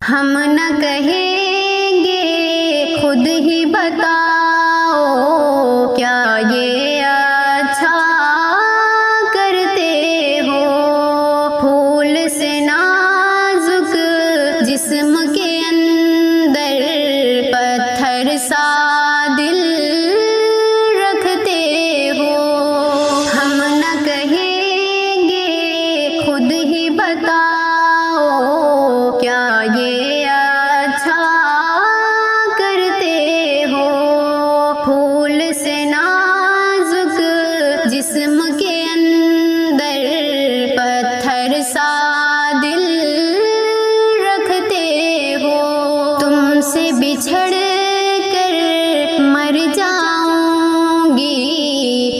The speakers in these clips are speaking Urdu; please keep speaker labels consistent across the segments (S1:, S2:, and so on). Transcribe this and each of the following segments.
S1: ہم نہ کہیں گے خود ہی بتاؤ کیا یہ اچھا کرتے ہو، پھول سے نازک جسم کے اندر پتھر سا دل رکھتے ہو۔ ہم نہ کہیں گے خود ہی بتاؤ کیا یہ اچھا کرتے ہو، پھول سے نازک جسم کے اندر پتھر سا دل رکھتے ہو۔ تم سے بچھڑ کر مر جاؤں گی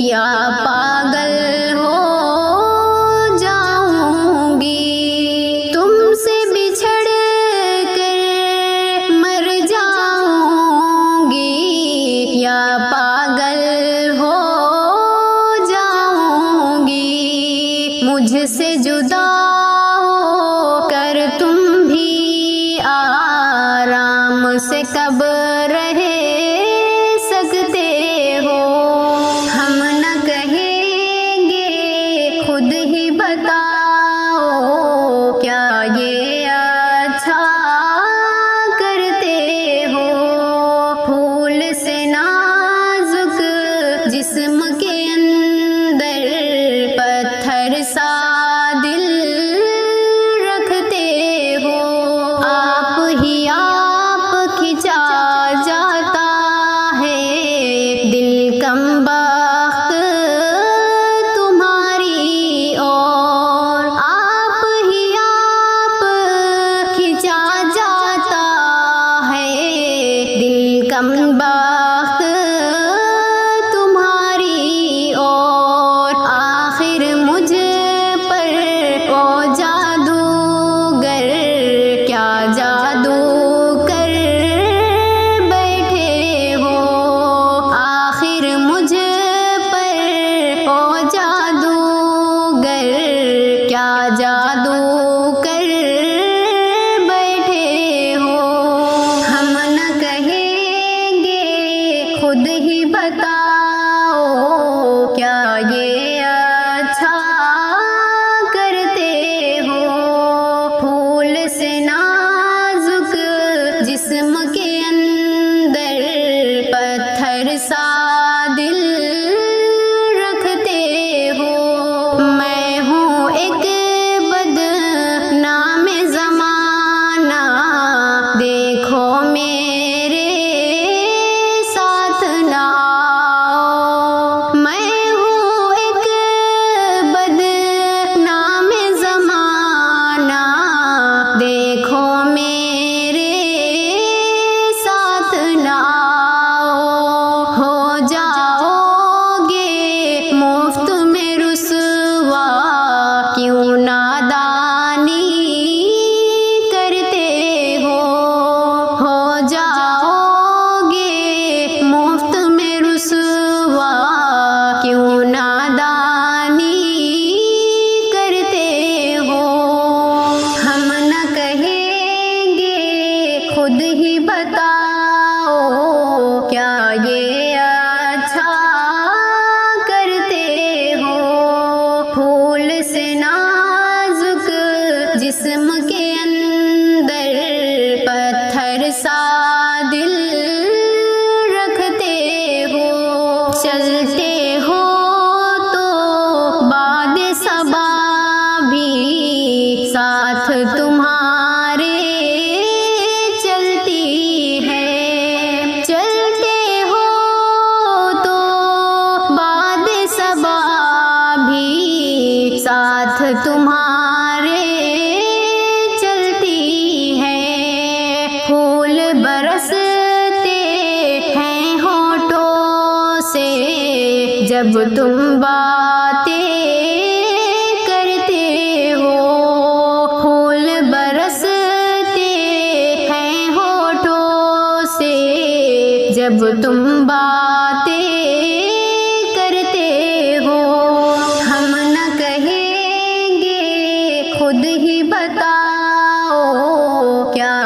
S1: یا پاگل ہو جاؤں گی، تم سے بچھڑ کر مر جاؤں گی یا پاگل ہو جاؤں گی، مجھ سے جدا ہو کر تم بھی آرام سے کب رہ سکتے ہو۔ ہم نہ کہیں گے خود ہی بتاؤ کیا یہ اچھا کرتے ہو، پھول سے نازک جسم کے اندر پتھر سا دل رکھتے ہو۔ آپ ہی آپ کھنچا جاتا ہے دل کم بخت تمہاری اور، آپ ہی آپ کھنچا جاتا ہے دل کم بخت تمہاری اور، آخر مجھ پر او جادوگر کیا جادو کر بیٹھے ہو، آخر مجھ پر او جادوگر کیا جادو کر بیٹھے ہو۔ ہم نہ کہیں گے خود ہی بتاؤ کیا یہ اچھا کرتے ہو، پھول سے نازک جسم کے اندر پتھر سا دل رکھتے ہو۔ میں ہوں ایک بدنام زمانہ، دیکھو میرے ساتھ نہ آؤ، میں ہوں ایک بدنام زمانہ، دیکھو میرے ساتھ نہ آؤ، ہو جاؤ گے مفت میں رسوا کیوں نادانی کرتے ہو جاؤ گے مفت میں رسوا کیوں نادانی کرتے ہو۔ ہم نہ کہیں گے خود ہی بتاؤ کیا یہ اچھا کرتے ہو، پھول سے نازک جسم کے اندر پتھر سا دل رکھتے ہو۔ چلتے ہو تو باد صبا بھی ساتھ تمہارے چلتی ہے، چلتے ہو تو باد صبا بھی ساتھ تمہارے چلتی ہے، پھول برستے ہیں ہونٹوں سے جب تم باتیں کرتے ہو، پھول برستے ہیں ہونٹوں سے جب تم باتیں کرتے ہو۔ ہم نہ کہیں گے خود ہی بتاؤ کیا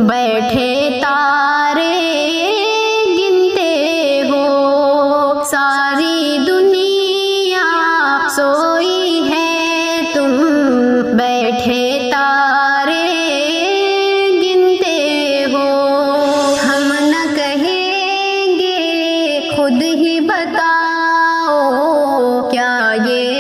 S1: بیٹھے تارے گنتے ہو، ساری دنیا سوئی ہے، تم بیٹھے تارے گنتے ہو۔ ہم نہ کہیں گے خود ہی بتاؤ، کیا یہ